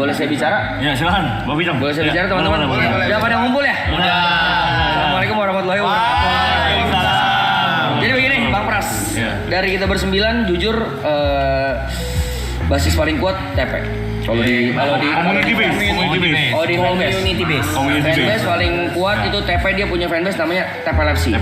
boleh saya bicara? Ya silakan, Bang Bijang. Boleh saya bicara teman-teman? Udah pada ngumpul ya? Udah. Assalamualaikum warahmatullahi wabarakatuh. Waalaikumsalam. Jadi begini, Bang Pras. Ya. Dari kita bersembilan, jujur basis paling kuat TP. Kalau di Community base. Oh di Community base. fanbase paling kuat itu TP, dia punya fanbase namanya TP Lepsi.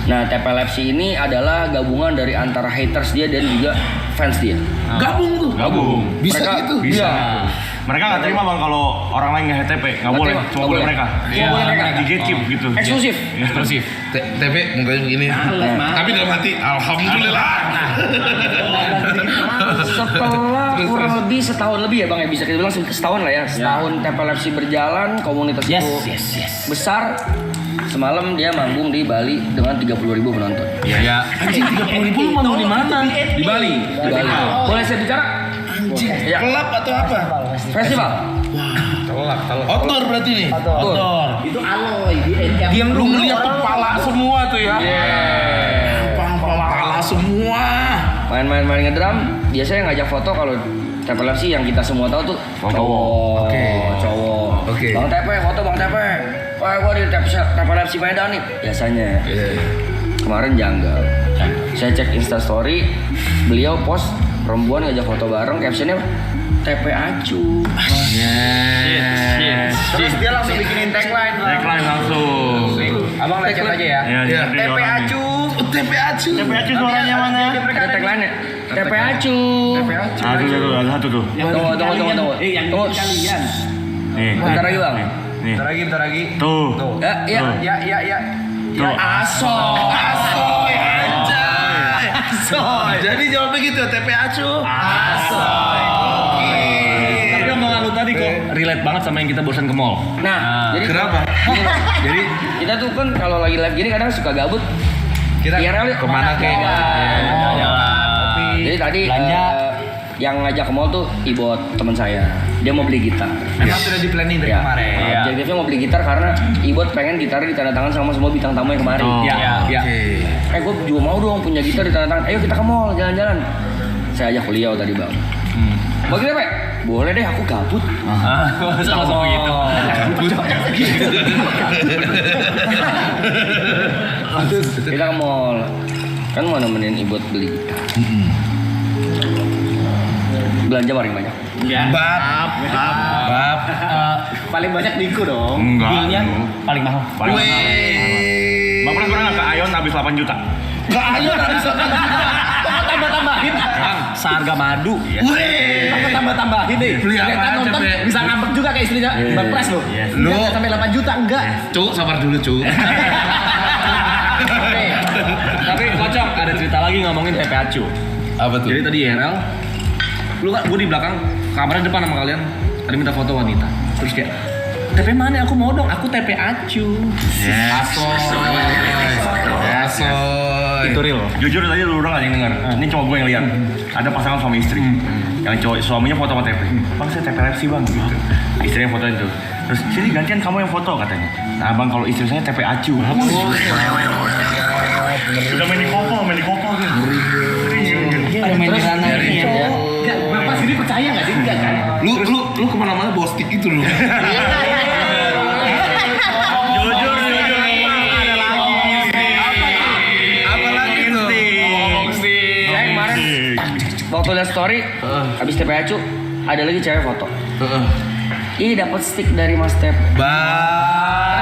Nah TP Lepsi ini adalah gabungan dari antara haters dia dan juga fans dia. Gabung tuh. Gabung. Bisa Mereka- gitu. Bisa. Mereka nggak terima bang kalau orang lain nge HTP, nggak boleh, terima, cuma nggak boleh boleh. mereka. Cuma boleh mereka. Di gatekeep gitu. Eksklusif. Eksklusif. TP mukanya begini. Tapi dalam hati alhamdulillah. Setelah kurang lebih setahun lebih ya bang ya, bisa kita bilang setahun lah ya. Setahun TP Lepsi berjalan, komunitas itu besar. Semalam dia manggung di Bali dengan 30.000 penonton. Iya. Anjing 30.000 lu manggung di mana? Di Bali. Di Bali. Boleh saya bicara? Anjing. Ya. Kelab atau apa? Festival. Outdoor berarti nih. Betul. Itu alloy di Diam lu ngeliat kepala semua tuh ya. Kepala semua. Main ngedrum, biasanya ngajak foto kalau TP Lepsi yang kita semua tahu tuh cowok. Oke. Cowok. Oke. Bang TP, foto Bang TP. Wah, gua di TP Lepsi Medan nih. Biasanya. Kemarin janggal. Saya cek Insta story, beliau post perempuan ngajak foto bareng, captionnya TP Acu. Terus dia langsung bikinin tagline. Tagline langsung. Abang lihat aja ya. Ya, TP Acu. TP Acu. TP Acu suaranya mana? Ada tagline-nya. TP Acu. Ada satu tuh. Tunggu. Tunggu. kalian. Nih. Bentar lagi bang. Nih. Bentar lagi. Tuh. Ya. Tuh. Asoy anjay. Asoy. Jadi jawabnya gitu TP Acu. Asoy. Tapi omongan lu tadi kok relate banget sama yang kita barusan ke mall. Nah, jadi Kenapa? Jadi kita tuh kan kalau lagi live gini kadang suka gabut. Kita IRL kemana kek? Jadi tadi Belanja. yang ngajak ke mall tuh Ibot teman saya. Dia mau beli gitar. Emang sudah di planning dari kemarin. Objektifnya mau beli gitar karena Ibot pengen gitarnya ditandatangan sama semua bintang tamu yang kemarin. Ya. Gue juga mau dong punya gitar ditandatangan. Ayo kita ke mall jalan-jalan. Saya ajak beliau tadi bang. Bagi apa? Boleh deh, aku gabut. Langsung begitu. Kita ke mall. Kan mau nemenin Ibot beli gitar. Belanja paling banyak. Bab. Paling banyak Diku dong. Enggak. Bilnya paling mahal. Paling mahal. Bang pernah nggak ke Ion habis 8 juta? Gak ayo bisa. Tambah-tambahin. Seharga madu. Weh. Tambah-tambahin deh. Beli apa Kita aja, nonton Be? bisa ngambek juga kayak istrinya Bang Pras loh. Lu- Enggak sampai 8 juta enggak. Cuk, sabar dulu, Cuk. Oke. Tapi kocok, ada cerita lagi ngomongin TP Acu. Apa tuh? Jadi tadi IRL, lu kan gue di belakang, kamarnya depan sama kalian, ada minta foto wanita. Terus kayak, TP mana? Aku mau dong, aku TP Acu. Asoy. Itu real. Jujur tadi lu orang gak yang denger. Ini cuma gue yang lihat. Ada pasangan suami istri. Yang cowok suaminya foto sama TP. Bang saya TP Lepsi bang gitu. Istrinya fotoin tuh. Terus sini gantian kamu yang foto katanya. Nah bang kalau istri saya TP Acu. Udah main di kopo gitu. Ada main di sana ini ya. Cowok. Enggak, Bapak sendiri percaya enggak sih? Enggak kan? Lu kemana-mana bawa stick itu lu. Jujur. Ada lagi. Apa lagi tuh? Saya kemarin waktu lihat story, habis TP Acu, ada lagi cewek foto. Ih dapat stick dari Mas Tep. Bab.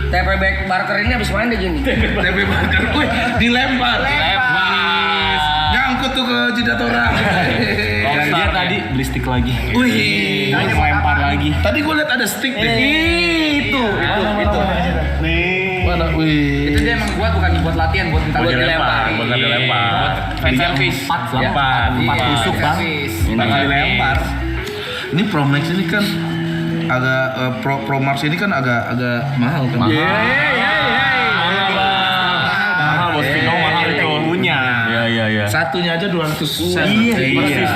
TP back barker ini habis main deh gini. TP Barker. Wih, dilempar. Nyangkut tuh ke jidat orang. Dan dia tadi beli stick lagi. Wih. Lempar lagi. Tadi gue liat ada stick deh. Itu. Mana? Wih. Itu dia emang bukan buat latihan, buat minta Buat dilempar. Buat dilempar. fan service. 4 tusuk bang. Bakal dilempar. Ini Pro Max ini kan agak Pro Max ini kan agak mahal kan. Mahal bos Pino mahal itu. Punya. Iya. Satunya aja 200 sen. Persis.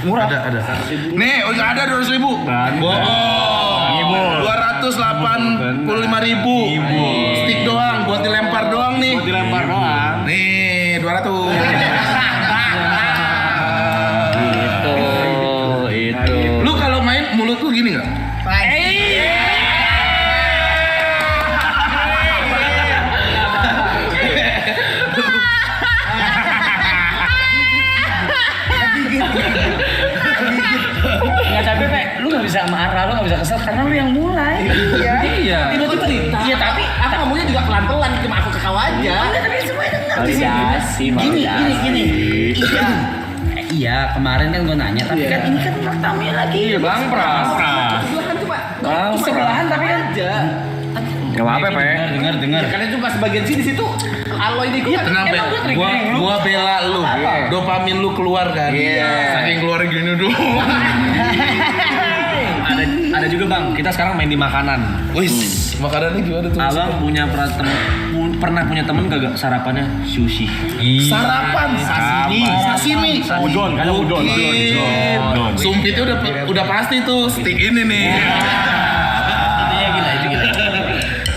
Murah. Ada. Nih, udah ada 200.000. Bohong. 285.000. Stick doang buat dilempar doang nih. Nih, 200. Nggak capek, Pe. Lu nggak bisa marah, lu nggak bisa kesel karena lu yang mulai. Iya. Tiba-tiba cerita. Iya, tapi aku ngomongnya juga pelan-pelan, cuma aku kekau aja. Tapi semuanya dengar di sini. Gini. Iya, kemarin kan gue nanya, tapi kan ini kan tamunya lagi. Iya, Bang Pras. Sebelahan coba. Bang Sebelahan tapi kan aja. Gak apa-apa, Pe. Dengar. Karena cuma sebagian sini situ. Aloy di gua. Tenang, Pe. Gua bela lu. Dopamin lu keluar kan. Iya. Saking keluar gini dulu. Ada juga Bang, kita sekarang main di makanan. Wis, makanannya gimana tuh? Abang pernah punya temen gak sarapannya sushi. Sarapan sashimi. Udon, kan udon. Sumpitnya udah pasti tuh stick ini nih. Itu gila.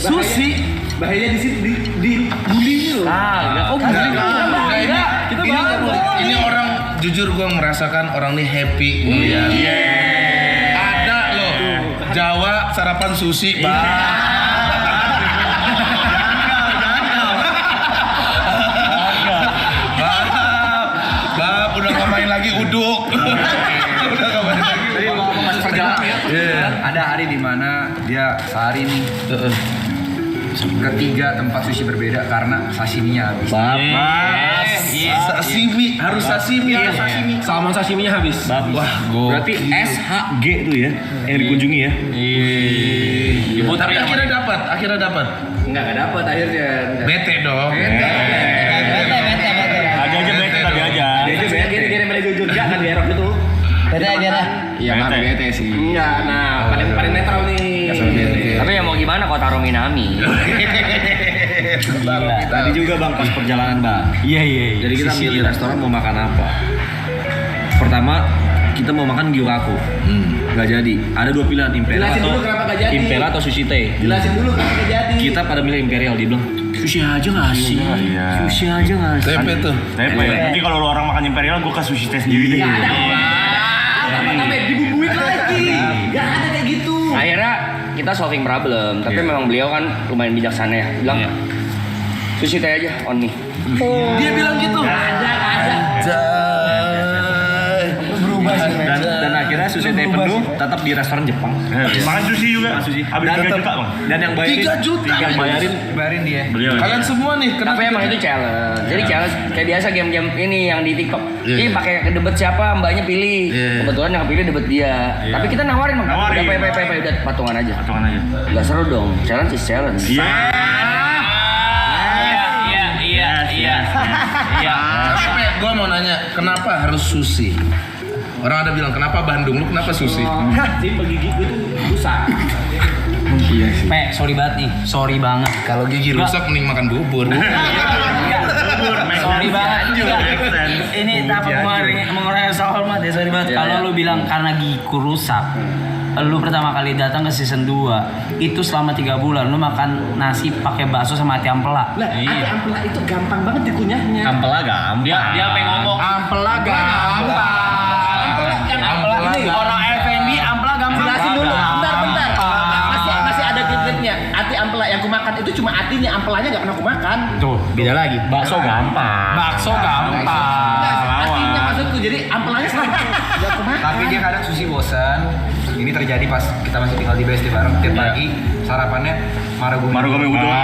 Sushi. Bahaya di situ di bully lu. Ini orang jujur gua merasakan orang nih happy ngeliat. Ada loh Jawa sarapan sushi, Bang. Bang, udah gak main lagi uduk. Udah gak main lagi. Ada hari di mana dia sehari nih ketiga tempat sushi berbeda karena sashiminya habis. Sashimi, harus sashimi. Salmon sashiminya habis. Wah, gua. Berarti SHG tuh ya yang dikunjungi ya. Tapi akhirnya dapat. Enggak dapat akhirnya. Bete dong. Ada aja bete tadi aja. Dia kira mulai jujur enggak kan di Erok itu. Bete aja dah. Iya, Bete. bete sih. Enggak, nah paling netral nih. Tapi ya mau gimana Kotaro Minami? Tadi juga Bang pas perjalanan Bang. Iya. Jadi kita milih restoran mau makan apa. Pertama kita mau makan Gyokaku. Gak jadi. Ada dua pilihan, Imperial Jelasin atau dulu kenapa gak jadi. Imperial atau Sushi Tei. Jelasin dulu kenapa gak jadi. Kita pada milih Imperial, dia bilang sushi aja nggak sih? Sushi aja nggak sih? Tempe tuh. Tempe. Nanti kalau lu orang makan Imperial, gua ke Sushi Tei sendiri deh. Sampai dibumbuin lagi. Gak ada kayak gitu. Akhirnya kita solving problem, tapi memang beliau kan lumayan bijaksana ya. Bilang sushi teh aja on nih. Dia bilang gitu. Dan akhirnya Sushi Tei penuh, tetap di restoran Jepang. Makan sushi juga. Habis 3 juta Bang. Dan yang bayarin 3 juta. Yang Bayarin dia. beliau. Kalian semua nih, Tapi emang itu challenge. Jadi challenge kayak biasa game-game ini yang di TikTok. Iya. Ini pakai kedebet siapa, mbaknya pilih. Iya. Kebetulan yang kepilih debet dia. Iya. Tapi kita nawarin, Bang. Nawarin. Udah udah patungan aja. Patungan aja. Gak seru dong. Challenge is challenge. Iya. Tapi gue mau nanya, kenapa harus sushi? Orang ada bilang, kenapa Bandung? Lu kenapa sushi? Jadi bagi gigi itu rusak. Pe, sorry banget. Kalau gigi rusak mending makan bubur. Sorry banget juga. Ini tanpa mengurangi rasa hormat ya, sorry banget. Kalau lu bilang karena gigiku rusak, lu pertama kali datang ke season 2 itu selama 3 bulan lu makan nasi pakai bakso sama ati ampela. Lah, ati ampela itu gampang banget dikunyahnya. Ampela gampang. Dia apa yang ngomong? Ampela gampang. Ampela ini Orang F&B ampela gampang. jelasin dulu. Bentar. Masih ada klip-klipnya. Ati ampela yang kumakan itu cuma atinya, ampelanya enggak pernah kumakan. Tuh, beda lagi. Bakso gampang. Bakso gampang. Atinya maksudku jadi ampelanya sama enggak kumakan. Tapi dia kadang sushi bosan. Ini terjadi pas kita masih tinggal di BSD bareng. Tiap pagi sarapannya Marugame udon.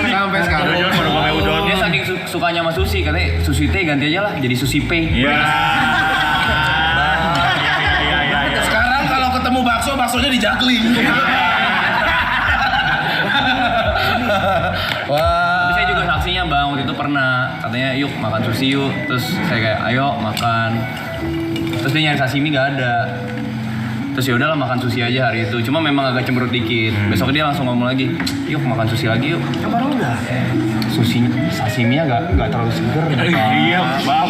Sampai sekarang. Marugame udon. Dia saking sukanya sama sushi, katanya sushi teh ganti aja lah jadi sushi pay. Iya. Sekarang kalau ketemu bakso, baksonya dijagling. Wah. Saya juga saksinya Bang, waktu itu pernah katanya yuk makan sushi yuk. Terus saya kayak ayo makan. Terus dia nyari sashimi gak ada. Terus ya udahlah makan sushi aja hari itu. Cuma memang agak cemberut dikit. Besok dia langsung ngomong lagi, yuk makan sushi lagi yuk. Coba udah. Sashiminya gak terlalu seger. Iya, bab.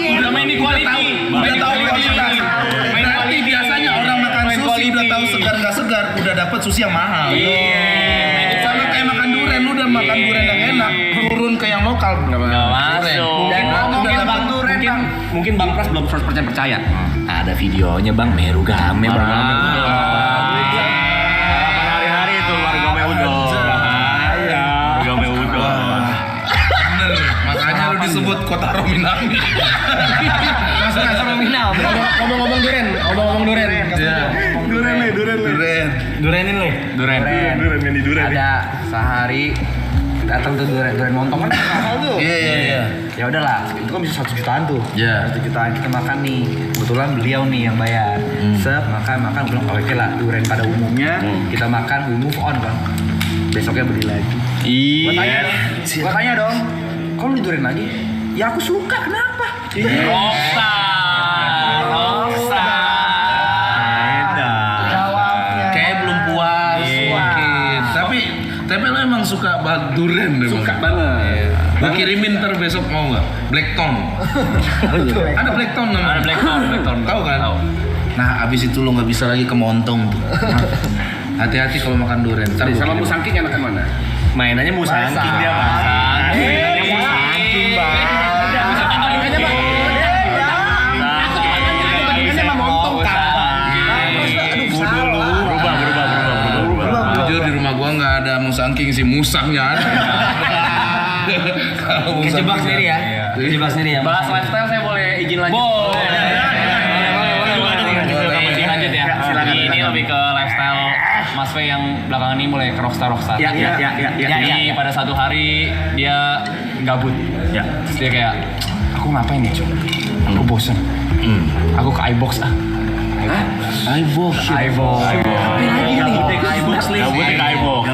Udah main di quality. Udah tahu kualitas. Berarti biasanya orang makan sushi udah tahu segar nggak segar, udah dapat sushi yang mahal. Sama kayak makan durian, lu udah makan durian yang enak, turun ke yang lokal. Nggak masuk. Dan Udah dapat durian. mungkin Bang Pras belum 100% percaya. Ada videonya Bang Merugame. Hari-hari itu Marugame udon. Marugame udon. Bener, makanya lu sebut kota Rominami. Ngomong-ngomong duren. Durenin le. Duren. Ada sehari datang tuh duren montong kan mahal tuh. Iya. Ya udahlah, itu kan bisa 1 jutaan tuh. Iya. 1 jutaan kita makan nih. Kebetulan beliau nih yang bayar. Makan bilang oke lah duren pada umumnya kita makan we move on kan. Besoknya beli lagi. Gua tanya dong, kok lu duren lagi? Ya aku suka, kenapa? Kayak belum puas mungkin. Tapi lo emang suka banget duren deh. Suka banget. Gua kirimin ntar besok mau nggak? Blackton. Ada Blackton namanya. Ada Blackton. Tahu kan? Nah abis itu lo nggak bisa lagi ke Montong tuh. Hati-hati kalau makan duren. Ntar gua Sama kirim. musangking enakan mana? Mainannya musangking dia, Bang. Berubah. Jujur di rumah gua nggak ada musangking sih, musangnya ada. Kalau musang Kejebak juga. sendiri ya. Kejebak sendiri ya. Bahas lifestyle saya boleh izin lanjut. Lanjut ya. Ini lebih ke lifestyle Mas Fe yang belakangan ini mulai ke rockstar. Ya. Jadi pada satu hari dia gabut. Ya. Terus dia kayak, aku ngapain ya cuy? Aku bosen. Aku ke iBox ah. iBox.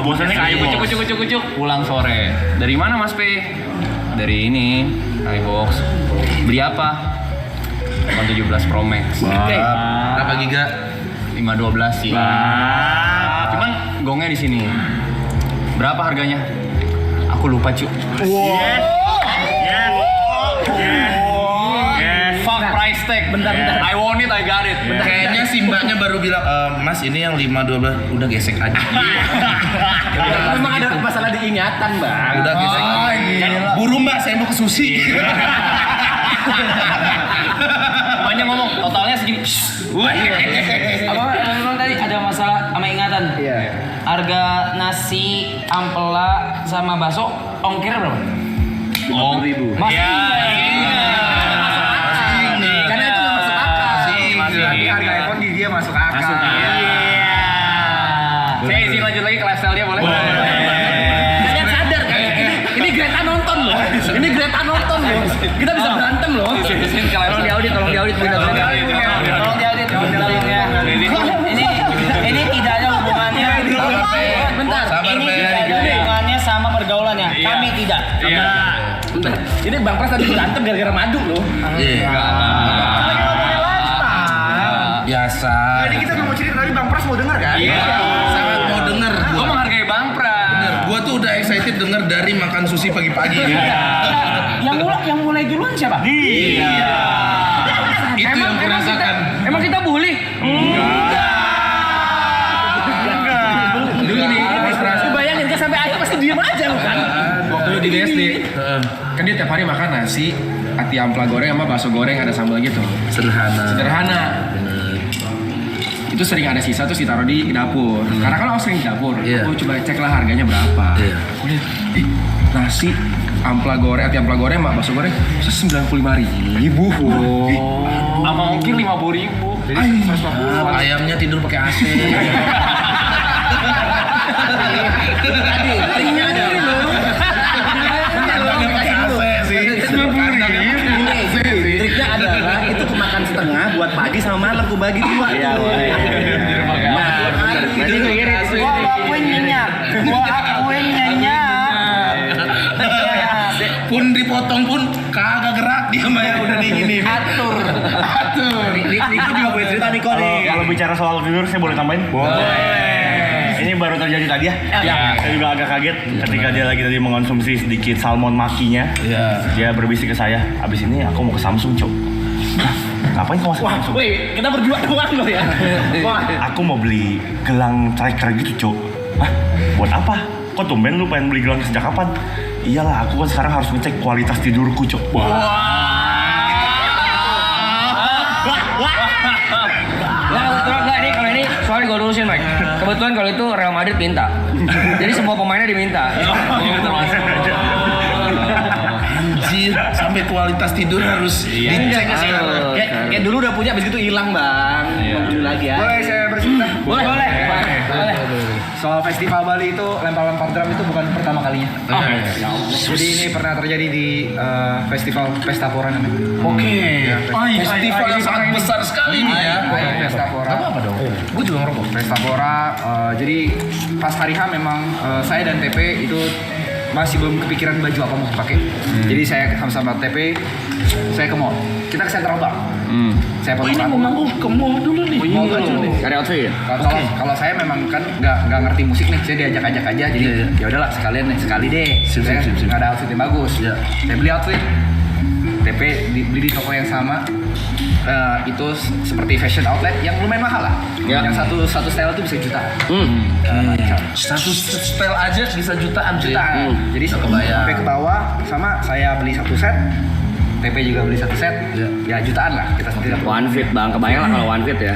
Bosannya ke iBox. Kucuk. Pulang sore. Dari mana Mas P? Dari ini, iBox. Beli apa? iPhone 17 Pro Max. Berapa giga? 512 sih. Cuman gongnya di sini. Berapa harganya? Aku lupa cuy. Fuck price tag. Bentar. I want it, I got it. Kayaknya si mbaknya baru bilang, Mas ini yang 512 udah gesek aja. Memang ada masalah diingatan, Bang. Udah gesek aja. Buru mbak, saya mau ke sushi. Banyak ngomong, totalnya segini. Apa memang tadi ada masalah sama ingatan? Iya. Harga nasi, ampela sama bakso ongkirnya berapa? Masih Karena itu nggak masuk akal. Masih. Harga iPhone di dia masuk akal. Saya izin lanjut lagi ke lifestyle dia boleh? Kalian sadar kan? Ini Greta nonton loh. Kita bisa berantem loh. Tolong diaudit. Tolong diaudit ya. Ini tidak ada hubungannya. Bentar. Sabar, Ini Ben. tidak ada hubungannya sama pergaulannya. Kami tidak. Bentar. Ini Bang Pras tadi berantem gara-gara madu loh. Biasa. Jadi kita mau cerita tadi Bang Pras mau denger kan? Sangat mau denger Gue gua. menghargai Bang Pras. Gua tuh udah excited denger dari makan sushi pagi-pagi. Yang mulai duluan siapa? Itu yang kurasakan. Emang kita bully? Dulu nih, Lu bayangin kan sampai akhir pasti diem aja lu kan? Waktu di BSD, kan dia tiap hari makan nasi, ati ampela goreng sama bakso goreng ada sambal gitu. Sederhana. Itu sering ada sisa terus ditaruh di dapur. Karena kalau aku sering di dapur, aku coba cek lah harganya berapa. Aku lihat, nasi ampela goreng, ati ampela goreng sama bakso goreng 95.000. Sama ongkir 50.000. ayamnya tidur pakai AC. Triknya ada. Triknya adalah itu kemakan setengah buat pagi sama malam gue bagi dua. Iya. Gua akuin nyenyak. Pun dipotong pun kagak gerak dia mah yang udah digini. Atur. Niko juga boleh cerita Niko nih. Kalau bicara soal tidur, saya boleh tambahin? Boleh. Ini baru terjadi tadi ya? Saya juga agak kaget ketika dia lagi tadi mengonsumsi sedikit salmon makinya. Dia berbisik ke saya, abis ini aku mau ke Samsung, Cok. Hah? Ngapain kamu ke Samsung? Wih, kita berdua doang loh ya. Aku mau beli gelang tracker gitu, Cok. Hah? Buat apa? Kok tumben lu pengen beli gelang sejak kapan? Iyalah, aku kan sekarang harus ngecek kualitas tidurku, Cok. Enggak ini kalau ini sorry gue lurusin Mike. Kebetulan kalau itu Real Madrid minta. Jadi semua pemainnya diminta. Anjir, sampai kualitas tidur harus dicek. Kayak dulu udah punya, abis itu hilang bang. Iya. Mau dulu lagi ya. Boleh saya bercerita? Boleh. Soal festival Bali itu lempar-lempar drum itu bukan pertama kalinya. Jadi ini pernah terjadi di festival Pesta Pora namanya. Festival yang sangat besar sekali ini ya. Pesta Pora. Apa dong? Gue juga ngerokok. Pesta Pora. Jadi pas hari H memang saya dan TP itu masih belum kepikiran baju apa mau pakai. Jadi saya sama-sama TP, saya ke mall. Kita ke Central Bank. Saya Oh ini fotografer. mau manggung ke mall dulu nih. Mau baju nih. Cari outfit ya? Kalau saya memang kan nggak ngerti musik nih, saya diajak-ajak aja, jadi ya udahlah sekalian nih, sekali deh. Saya nggak ada outfit yang bagus. Saya beli outfit, TP beli di toko yang sama. Itu seperti fashion outlet yang lumayan mahal lah. Ya. Yang satu style itu bisa jutaan. Macam. Satu style aja bisa jutaan cuy. Jutaan. Jadi sampai ke bawah sama saya beli satu set. TP juga beli satu set. Ya jutaan lah kita sendiri. One fit bang, kebayang lah kalau one fit ya.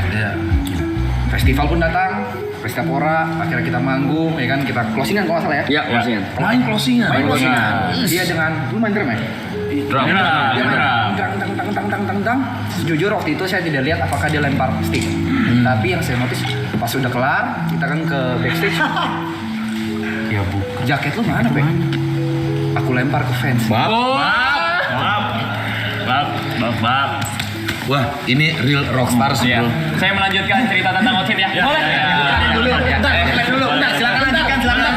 Festival pun datang, Pesta Pora, akhirnya kita manggung, ya kan kita closingan kalau nggak salah ya. Iya, maksudnya. Main closingan. Main closingan. Dia dengan lu main drum ya? Drum. Dia main dang. Jujur waktu itu saya tidak lihat apakah dia lempar stick. Tapi yang saya notice pas sudah kelar, kita kan ke backstage. Ya bu, jaket lu mana Be? Aku lempar ke fans. Bab. Wah, ini real rockstar sih, Iya. bro. Saya melanjutkan cerita tentang outfit ya. Boleh? Bentar, silakan lanjutkan, silakan.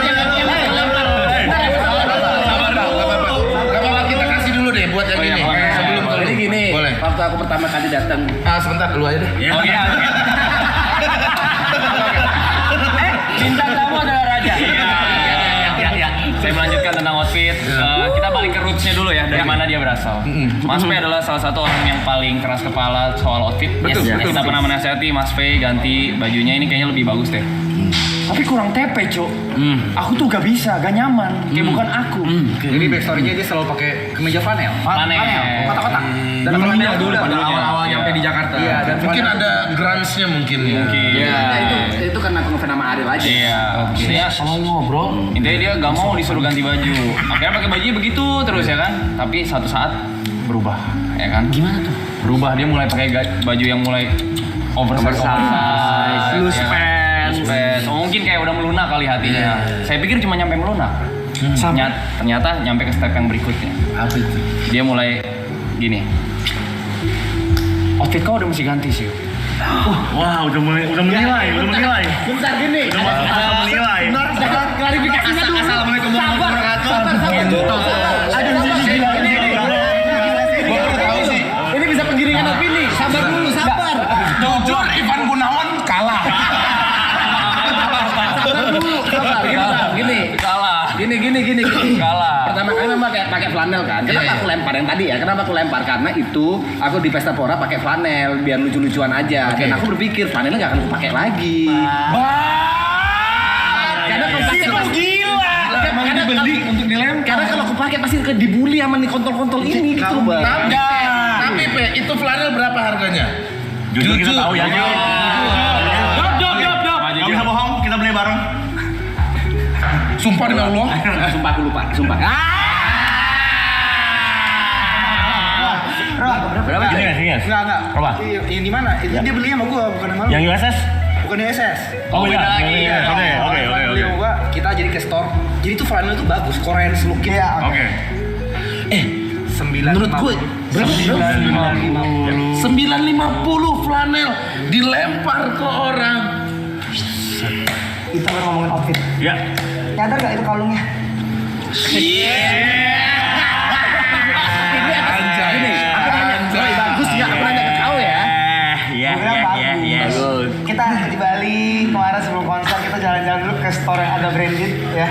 Gak apa-apa, kita kasih dulu deh buat yang ini. Sebelum ke lu. Jadi gini, Boleh. waktu aku pertama kali datang, Sebentar, lu aja deh. Oke. Bintang tamu adalah raja. Ya. Saya melanjutkan tentang outfit. Kita balik ke rootsnya dulu ya, dari mana dia berasal. Mas P adalah salah satu orang yang paling keras kepala soal outfit. Betul, Yes. betul. Kita pernah menasihati Mas P ganti bajunya ini kayaknya lebih bagus deh. Tapi kurang tepe, Cok. Aku tuh gak bisa, gak nyaman. Kayak bukan aku. Jadi backstory-nya dia selalu pakai kemeja flanel. Flanel. Kotak-kotak. Dan Dulu flanel dulu pada awal-awal nyampe di Jakarta. Iya, dan Mungkin flanel- ada grunge-nya mungkin ya. Iya. itu karena aku ngefans sama Ariel aja. Iya. Intinya Kalau ngobrol, Intinya dia gak mau disuruh ganti baju. Akhirnya pakai bajunya begitu terus ya kan. Tapi satu saat berubah, ya kan? Gimana tuh? Berubah, dia mulai pakai baju yang mulai oversize, Loose ya. pants. Loose pants. Oh, mungkin kayak udah melunak kali hatinya. Saya pikir cuma nyampe melunak. Ternyata nyampe ke step yang berikutnya. Apa itu? Dia mulai gini. Outfit kau udah mesti ganti sih. Wah, udah menilai. Bentar gini. Udah menilai. Klarifikasinya dulu. Assalamualaikum warahmatullahi wabarakatuh. Gua baru tahu sih. Ini bisa penggiringan opini. Sabar dulu, sabar. Jujur Ivan Gunawan kalah. Sabar dulu, sabar. Gini. Kalah. Gini. Kalah. Pertama kali memang pakai flanel kan. Kenapa aku lempar yang tadi ya? Kenapa aku lempar? Karena itu aku di Pesta Pora pakai flanel biar lucu-lucuan aja. Dan aku berpikir flanelnya nggak akan aku pakai lagi. Karena kalau pakai gila. Karena dibeli untuk dilempar. Karena kalau aku pakai pasti dibully sama nih kontol-kontol ini gitu, Bang. Tapi Pe, itu flanel berapa harganya? Jujur kita tahu ya. Jawab. Gak bisa bohong, kita beli bareng. Sumpah demi Allah. Sumpah aku lupa, sumpah. Berapa? Sini. Enggak. Apa? Ini mana? Dia beli sama gua, bukan sama lu. Yang USS? Bukan di SS. Oh, beda lagi. Oke. Beli sama gua, kita jadi ke store. Jadi tuh flanel itu bagus, Korean look gitu. Oke. 950. Menurut gue berapa? 950 flanel dilempar ke orang. Kita baru ngomongin outfit. Ya. Nyadar gak itu kalungnya? Bagus nggak? Aku nanya ke kau ya. Bagus. Kita di Bali kemarin sebelum konser kita jalan-jalan dulu ke store yang agak branded ya.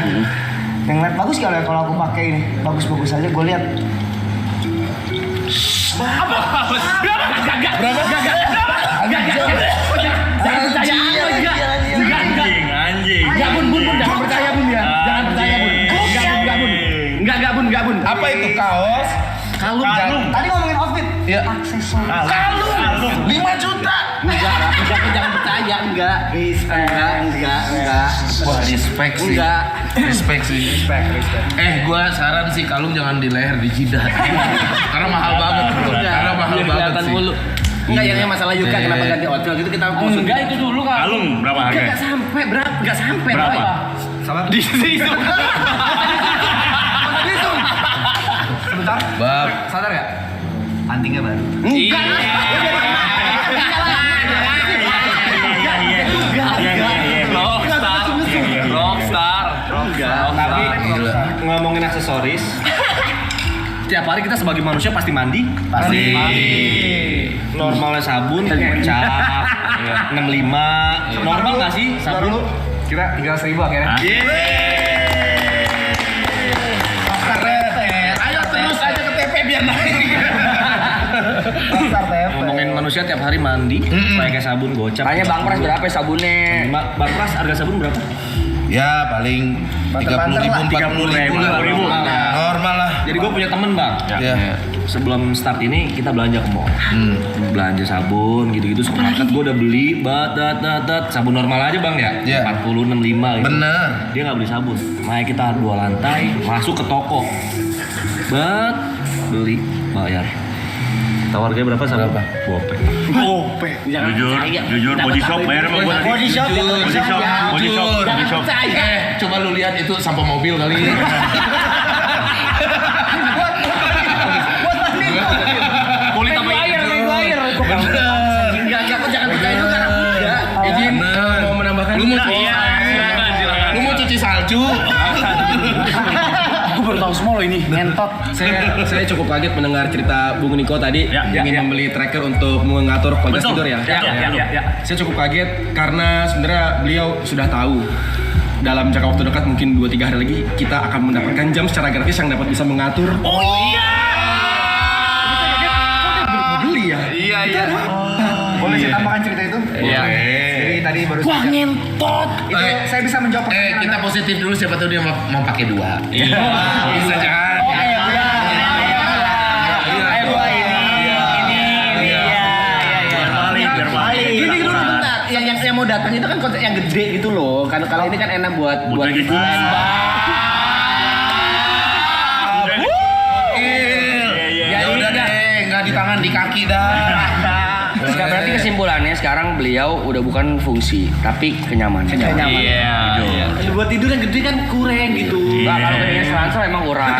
Yang lihat bagus kalau ya kalau aku pakai ini. Bagus-bagus aja gue lihat. Anjing. Enggak bun, jangan percaya bun ya. Jangan percaya bun. Enggak bun. Enggak bun. Apa itu kaos? Kalung. Tadi ngomongin outfit. Iya. Aksesoris. 5 juta. Enggak, jangan percaya, enggak. Wah, respect sih. Enggak. Respect sih. Gua saran sih kalung jangan di leher, di jidat. Karena mahal banget, bro. Karena mahal banget sih. Enggak, yang masalah Yuka kenapa ganti outfit itu kita maksud. Enggak itu dulu kan. Kalung berapa harganya? Enggak sampai. Berapa? Sama Di situ. sebentar. Bab. Sadar gak? Antingnya baru. Rockstar. Tapi ngomongin aksesoris, tiap hari kita sebagai manusia pasti mandi. Pasti. Normalnya sabun, cap, 65. Normal nggak sih sabun? Kira 300.000 akhirnya. Keren. Ayo terus aja ke TP biar naik. Ngomongin manusia tiap hari mandi, pakai sabun gocap. Tanya Bang Pras berapa ya sabunnya? Bang Pras harga sabun berapa? Ya paling 30.000, 40.000 lah. Normal lah. Jadi gue punya temen bang. Ya. Sebelum start ini kita belanja ke mall. Belanja sabun gitu-gitu supermarket gue udah beli sabun normal aja bang ya. Iya. 40 65 gitu. Bener. Dia nggak beli sabun. Naik kita 2 lantai masuk ke toko. Beli bayar. Tahu harganya berapa sabun? Gope. Jujur body shop bayar sama gua. Body shop. Coba lu lihat itu sampah mobil kali ini. Kulit apa ini? Enggak, kok jangan percaya itu karena enggak. Izin mau menambahkan. Lu mau cuci salju? Gue baru tahu semua loh ini ngentot. Saya cukup kaget mendengar cerita Bung Niko tadi ingin membeli tracker untuk mengatur kualitas tidur ya. Saya cukup kaget karena sebenarnya beliau sudah tahu dalam jangka waktu dekat mungkin 2-3 hari lagi kita akan mendapatkan jam secara gratis yang dapat bisa mengatur. Beli ya? Iya. Boleh saya tambahkan cerita itu? Iya. Jadi tadi baru saja. Ngentot. Itu saya bisa menjawab pertanyaan Kita Anda. positif dulu siapa tahu dia mau pakai 2. Bisa jangan. Gini dulu bentar. Yang mau datang itu kan konsep yang gede gitu loh. Kalau ini kan enak buat ibu. Ya udah deh, nggak di tangan di kaki dah. Berarti kesimpulannya sekarang beliau udah bukan fungsi tapi kenyamanan. Iya. Buat tidur yang gede kan kurang gitu. Enggak, kalau ketinggian seransel emang kurang.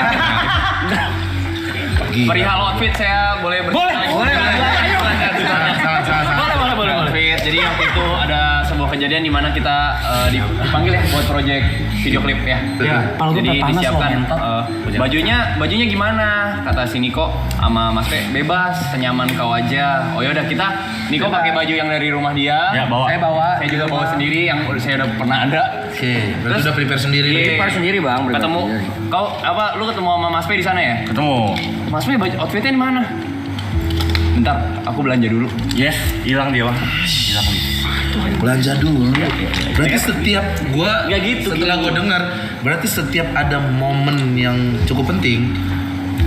Perihal outfit saya boleh bertanya. Boleh. Outfit. Jadi waktu itu ada sebuah kejadian di mana kita dipanggil ya buat project video klip ya. Kalau gue Jadi panas disiapkan loh, bajunya gimana? Kata si Niko sama Mas Pe, bebas, senyaman kau aja. Oh yaudah kita Niko pakai baju yang dari rumah dia. Ya, bawa. Saya juga bawa sendiri yang saya udah pernah ada. Oke, berarti udah prepare sendiri. Iya. Prepare sendiri Bang. Ketemu kau apa? Lu ketemu sama Mas Pe di sana ya? Ketemu. Mas Pe baju outfitnya di mana? Bentar, aku belanja dulu. Yes, hilang dia bang. Hilang. Belanja dulu. Berarti setiap gua Nggak gitu, setelah gua dengar, berarti setiap ada momen yang cukup penting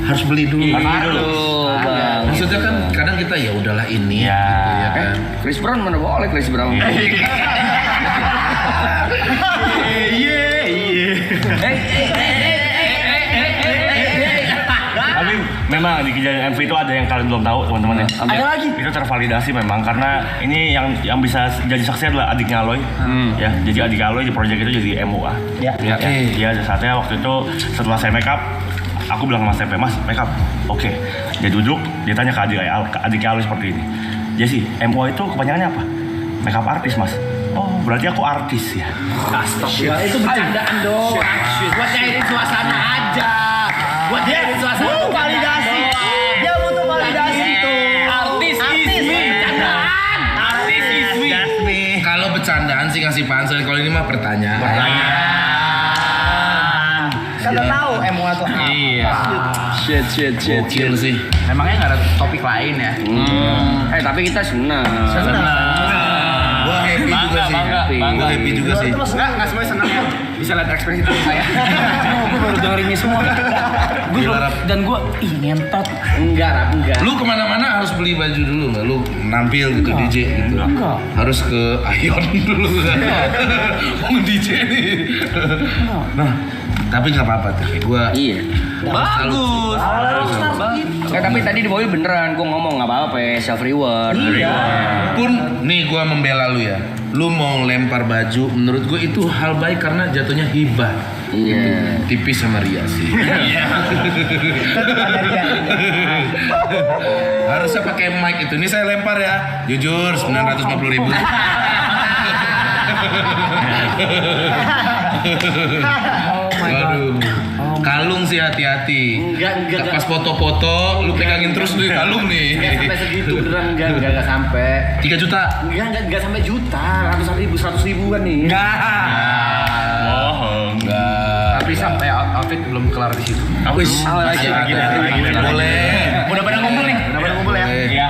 harus beli dulu. Aduh, Bang. Maksudnya kan kadang kita ya udahlah ini Ya. gitu ya kan. Chris Brown mana boleh Chris Brown. Tapi memang di kejadian MV itu ada yang kalian belum tahu teman-teman ya. Ada lagi. Itu tervalidasi memang karena ini yang bisa jadi saksi adalah adiknya Aloy. Ya, jadi adik Aloy di project itu jadi MUA. Ya. Dia ada saatnya waktu itu setelah saya make up, aku bilang sama Mas TP, Mas make up. Oke. Dia duduk, dia tanya ke adiknya Aloy seperti ini. Jesse, MUA itu kepanjangannya apa? Make up artis Mas. Oh, berarti aku artis ya. Astagfirullah, itu bercandaan dong. Buat nyairin suasana aja. Buat nyairin suasana. Validasi. Dia butuh validasi itu. Artis ismi. Bercandaan. Artis ismi. Kalau bercandaan sih ngasih pansel, kalau ini mah pertanyaan. Kita tahu MUA tuh apa. Iya. Shit. Gokil sih. Emangnya nggak ada topik lain ya? Tapi kita senang. Gua happy juga sih. Gua happy juga sih. Enggak semuanya senang ya. Bisa lihat ekspresi tubuh saya. Gue baru dengerin ini semua. Gila, Rap. Dan gue ngentot. Enggak. Lu kemana-mana harus beli baju dulu nggak? Lu nampil gitu DJ gitu. Enggak. Harus ke Ion dulu kan. Mau DJ nih. Nah, tapi nggak apa-apa tuh. Gua Iya. Bagus. Tapi tadi di mobil beneran gue ngomong nggak apa-apa ya, self reward. pun nih gua membela lu ya. Lu mau lempar baju, menurut gua itu hal baik karena jatuhnya hibah. Iya. Tipis sama Ria sih. Harusnya pakai mic itu. Ini saya lempar ya. Jujur 950.000. Waduh. Kalung sih hati-hati. Enggak. Pas foto-foto lu pegangin terus tuh kalung nih. Enggak sampai segitu beneran enggak sampai. 3 juta. Enggak sampai juta, ratusan ribu, 100 ribuan nih. Bohong. Enggak. Tapi sampai outfit belum kelar di situ. Boleh. Udah pada ngumpul nih. Udah pada ngumpul ya? Iya.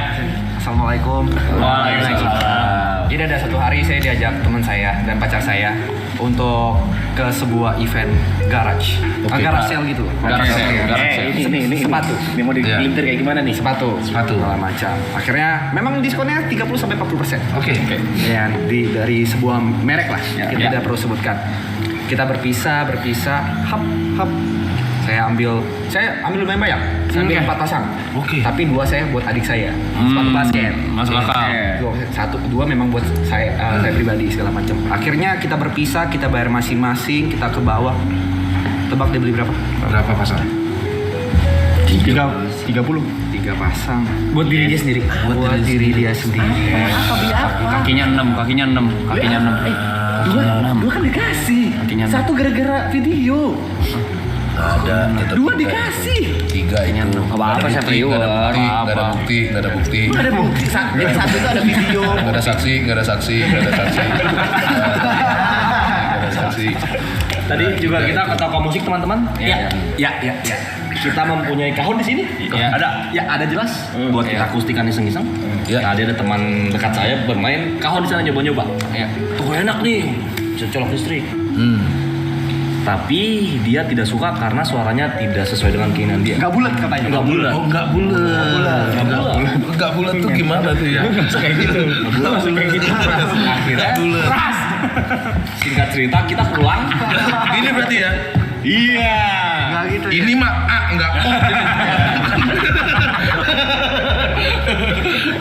Assalamualaikum. Waalaikumsalam. Jadi ada satu hari saya diajak teman saya dan pacar saya untuk ke sebuah event garage. Garage sale gitu. Garage sale. Ini sepatu. Ini mau digelintir kayak gimana nih? Sepatu. Segala macam. Akhirnya memang diskonnya 30-40%. Oke. Ya, dari sebuah merek lah. Kita Ya. tidak perlu sebutkan. Kita berpisah. Hap. Saya ambil lumayan banyak. Saya ambil 4 pasang. Oke. Tapi 2 saya buat adik saya. Sepatu basket. Masuk akal. Dua memang buat saya pribadi segala macam. Akhirnya kita berpisah, kita bayar masing-masing, kita ke bawah. Tebak dia beli berapa? Berapa pasang? 30 pasang. Buat diri dia sendiri. Buat diri dia sendiri. Kakinya 6. Dua kan dikasih. Kakinya Satu gara-gara video. Ada. 2 dikasih. 3 itu. Apa saya reward? Nggak ada bukti. Ada bukti. Jadi satu itu ada video. Nggak ada saksi. Tadi juga kita ke toko musik teman-teman. Iya. Ya. Kita mempunyai kahon di sini. Iya. Ada jelas. Buat kita akustikan iseng-iseng. Ya. Tadi ada teman dekat saya bermain kahon di sana nyoba-nyoba. Iya. Tuh enak nih. Bisa colok listrik. Tapi dia tidak suka karena suaranya tidak sesuai dengan keinginan dia. Enggak bulat katanya. Enggak bulat. Oh, nggak bulat. Nggak bulat tuh gimana tuh ya? Kayak gitu. Akhirnya singkat cerita kita pulang. Ini berarti ya? Iya. Ini mah enggak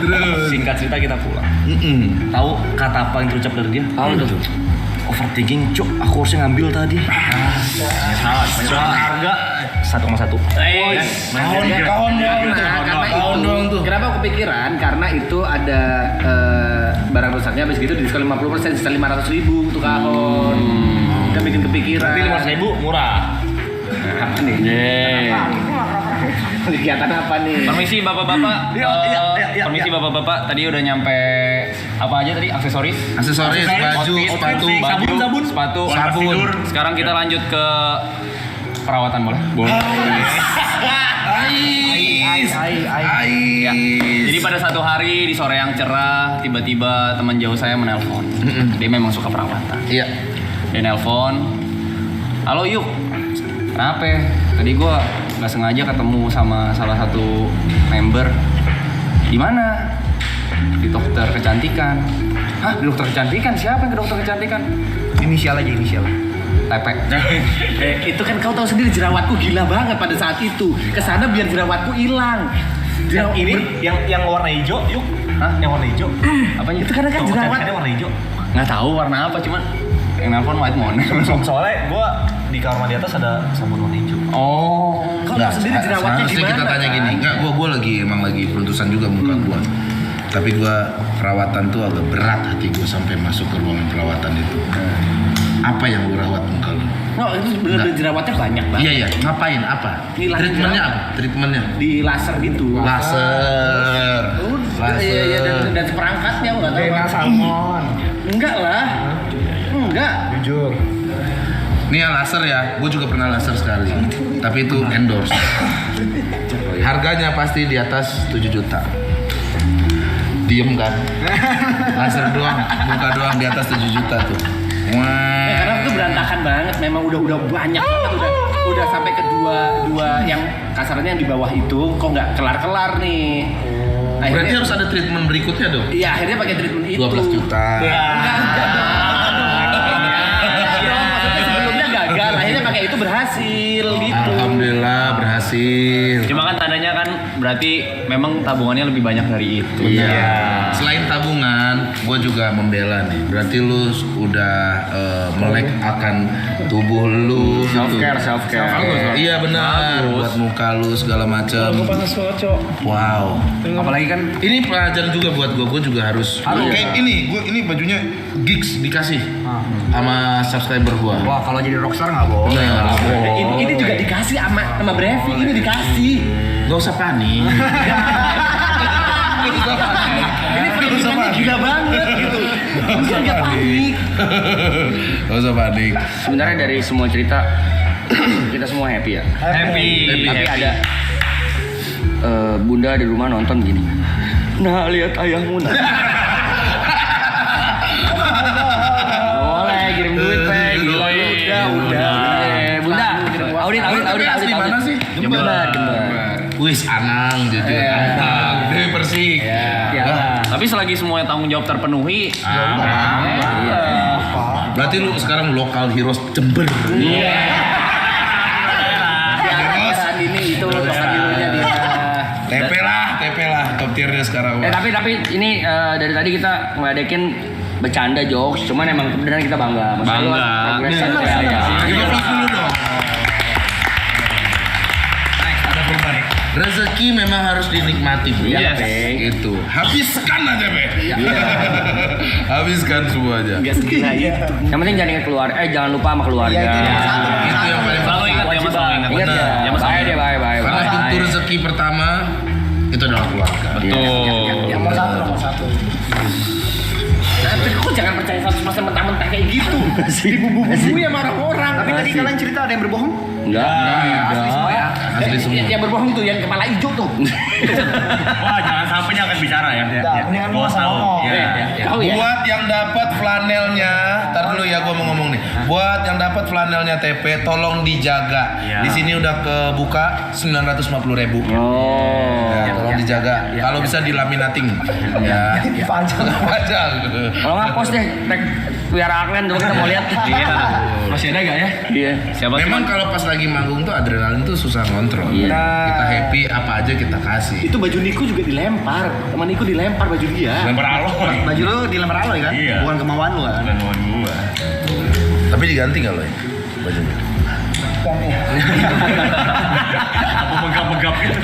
Terus. Singkat cerita kita pulang. Tahu kata apa yang terucap dari dia? Tahu tuh. Overthinking, cuk. Aku harusnya ngambil tadi. Soal harga 1,1. Kahon doang tuh. Kenapa aku kepikiran? Karena itu ada barang rusaknya habis gitu diskon 50%, sisa 500.000 untuk kahon. Udah bikin kepikiran. Tapi 500.000 murah. Apa nih? Kegiatan apa nih? Permisi bapak-bapak. Permisi bapak-bapak. Tadi udah nyampe apa aja tadi? Aksesoris, Baju, sepatu. sepatu. Sabun. Sekarang kita lanjut ke perawatan boleh? Ya. Jadi pada satu hari di sore yang cerah, tiba-tiba teman jauh saya menelpon. Dia memang suka perawatan. Iya. Dia nelpon, halo Yuk, kenapa? Tadi gue nggak sengaja ketemu sama salah satu member. Di mana? Di dokter kecantikan. Hah, di dokter kecantikan? Siapa yang ke dokter kecantikan? Inisial. Tepek. Itu kan kau tahu sendiri jerawatku gila banget pada saat itu. Kesana biar jerawatku hilang. Yang warna hijau, Yuk. Hah? Yang warna hijau. Apanya? Itu karena kan jerawat. warna hijau. Nggak tahu warna apa, cuman yang nelpon white mon. Soalnya gua di kamar mandi atas ada sabun warna hijau. Oh. Kau tahu sendiri jerawatnya Harusnya gimana? kita tanya kan? gini. Enggak, gua lagi peruntusan juga muka gua. Tapi gua perawatan tuh agak berat hati gua sampai masuk ke ruangan perawatan itu. Apa yang lu rawat muka lu? No, itu bener-bener jerawatnya banyak banget. Iya. Ngapain? Apa? Ngilangin Treatmentnya jerawat. apa? Treatmentnya? Di laser gitu. Laser. Iya, dan seperangkatnya enggak tahu. Salmon. Enggak lah. Enggak. Jujur. Ini ya laser ya, gue juga pernah laser sekali. Tapi itu endorse. Harganya pasti di atas 7 juta. Diem kan. Laser doang, muka doang di atas 7 juta tuh. Wah. Karena itu berantakan banget, memang udah banyak banget, udah sampai ke dua yang kasarnya yang di bawah itu kok nggak kelar nih. Berarti harus ada treatment berikutnya dong. Iya, akhirnya pakai treatment itu. 12 juta. Maksudnya sebelumnya gagal, akhirnya pakai itu berhasil gitu. Alhamdulillah berhasil. Cuma kan tandanya kan berarti memang tabungannya lebih banyak dari itu. Iya. Selain tabungan, gue juga membela nih. Berarti lu udah melek akan tubuh lu. Self care. Iya benar. Buat muka lu segala macam. Wow. Apalagi kan Ini pelajaran juga buat gue. Gue juga harus. Kayak ini bajunya gigs dikasih sama subscriber gue. wah kalau jadi rockstar nggak boleh. Ini juga dikasih sama Brevi, ini dikasih. Gak usah panik. Ini perhitungannya gila banget gitu. Dia nggak panik. Gak usah panik. Sebenarnya dari semua cerita kita semua happy ya. Happy. Tapi ada bunda di rumah nonton gini. Nah, lihat ayahmu nah. Boleh kirim duit, Peng. Gila lu. Udah. Bunda. Audit. Di mana sih? Jember. Wis Anang jadi Anang. Dewi Persik. Tapi selagi semuanya tanggung jawab terpenuhi, Berarti lu sekarang lokal heroes Jember. Saat ini itu lokal hero-nya dia. TP lah top tiernya sekarang. Tapi ini dari tadi kita ngeladekin bercanda jokes, cuman emang beneran kita bangga. Maksudnya lu Bangga. progresnya Senang, kayak senang. aja. Juga vlog dulu dong. Rezeki memang harus dinikmati, Bu. Yes. Itu. Habiskan aja, Be. Habiskan semua aja. Enggak segila itu. Yang penting jangan ingat keluarga, jangan lupa sama keluarga. Itu yang paling selalu ingat ya mas, selalu ingat. Ingat ya, Ya, Mas. bye deh, bye. Karena pintu rezeki pertama itu adalah keluarga. Betul. Nomor satu. Tapi kok jangan percaya 100% mentah-mentah kayak gitu. Dibubu-bubu ya sama orang. Tapi tadi kalian cerita ada yang berbohong? Enggak. Asli semua ya. Asli semua. Yang berbohong itu yang kepala hijau tuh. Wah, jangan sampai dia akan bicara ya. Bos tahu. Tahu ya? Buat yang dapat flanelnya, tar dulu ya gua mau ngomong nih. Buat yang dapat flanelnya TP, tolong dijaga. Iya. Di sini udah kebuka 950.000. Oh. Ya, tolong dijaga. Kalau bisa dilaminating. Ya. Pajang. Kalau nggak post deh, tag Piara Aklen dulu kita mau lihat. Iya. Masih ada gak ya? Iya. Siapa sih? Memang kalau pas lagi manggung tuh adrenalin tuh susah ngontrol. Iya. Kita happy apa aja kita kasih. Itu baju Niku juga dilempar. Teman Niku dilempar baju dia. Lempar alon. Baju lu dilempar aloy kan? Iya. Bukan kemauan lu kan? Dan bukan gua. Tapi diganti nggak lo ya bajunya? Apa megap-megap gitu.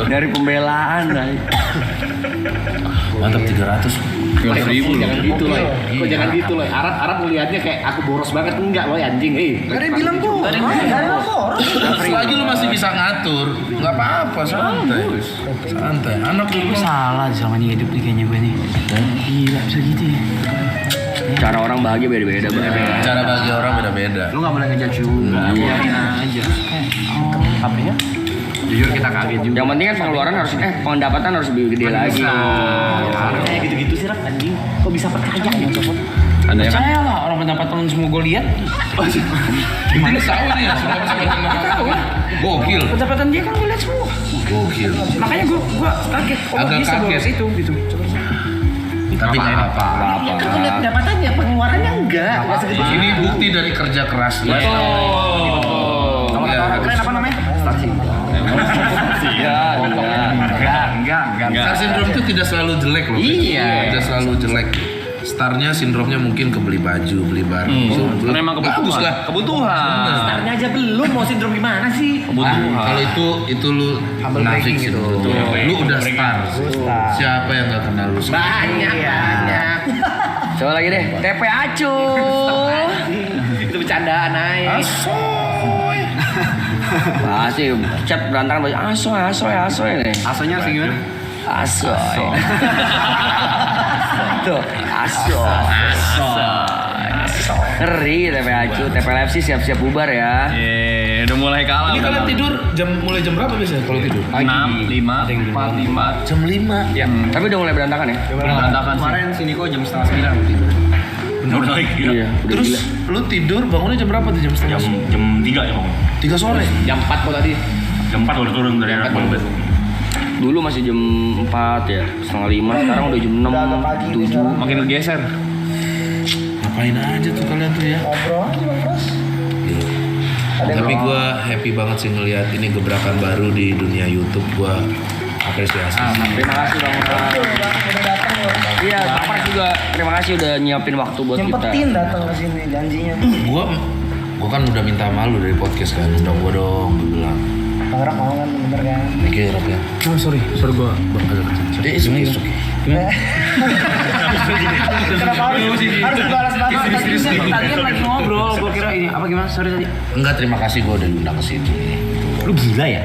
Dari pembelaan dari. Mantap 300. Jangan gitu loh. Kok jangan gitu loh. Arab ngelihatnya kayak aku boros banget, enggak loh anjing. Gak ada yang bilang boros. Gak ada yang bilang boros. Selagi lu masih bisa ngatur, nggak apa-apa, santai. Santai. Anak dulu Salah selama ini hidup nih kayaknya gue nih. Gila bisa gitu ya. Cara orang bahagia beda-beda, Bang. cara bagi orang beda-beda. Lu gak boleh ngejudge juga. Biarin aja. HP-nya? Jujur kita kaget juga. Yang penting kan pengeluaran harus pendapatan harus lebih gede lagi. Kayak gitu-gitu sih Rap anjing. Kok bisa percaya ya copot? Ada ya kan? Percaya lah orang pendapatan semua gue lihat. Gimana tahu nih ya? Semua bisa tahu. Gokil. Pendapatan dia kan gue lihat semua. Gokil. Makanya gue kaget. Oh Agak bisa kaget. boros itu gitu. Tapi nggak apa-apa. Kan lu lihat pendapatannya, pengeluarannya enggak segede itu. Ini bukti dari kerja kerasnya. Kalau kata orang keren apa namanya? Star syndrome. Enggak. Star syndrome itu tidak selalu jelek loh. Iya. Tidak selalu jelek. Starnya sindromnya mungkin kebeli baju, beli barang. So, Karena emang bagus kebutuhan. lah. Kebutuhan. Startnya aja belum, mau sindrom gimana sih? Kalau itu lu munafik gitu. Lu udah star. Siapa yang gak kenal lu? Banyak. Coba lagi deh. TP Acu. Itu bercandaan aja. Pasti chat berantakan baju asoy nih. Asonya sih gimana? Asoy. Tuh, asoy. Ngeri TPAcu, TPLFC siap-siap bubar ya. Udah mulai kalah. Ini kalian tidur mulai jam berapa biasanya kalau tidur? 6, 5, 4, 5. Jam 5. Ya, Tapi udah mulai berantakan ya? berantakan sih. Kemarin sini kok jam 8:30 tidur. Udah lagi gila. Iya, udah Terus gila. lu tidur bangunnya jam berapa tuh? Jam setengah Jam 3 ya bang. 3 sore. Jam 4 kok tadi. Jam 4 baru turun dari anak bang. Dulu masih jam 4 ya, setengah 5, sekarang udah jam 6, 7. Makin bergeser. Ngapain aja tuh kalian tuh ya? Tapi gue happy banget sih ngelihat ini gebrakan baru di dunia YouTube. Gue apresiasi. Terima kasih Bang. Iya, Bapak juga terima kasih udah nyiapin waktu buat kita. Nyempetin datang ke sini janjinya. Gue kan udah minta malu dari podcast kan. Undang gue dong, gue bilang. Pangeran mau kan bener kan? Mikir ya. Oh sorry gue. It's okay. Kenapa harus balas-balas? Tadi kan lagi ngobrol, gua kira ini apa gimana? Sorry tadi. Enggak, terima kasih gue udah diundang ke sini. Lu gila ya?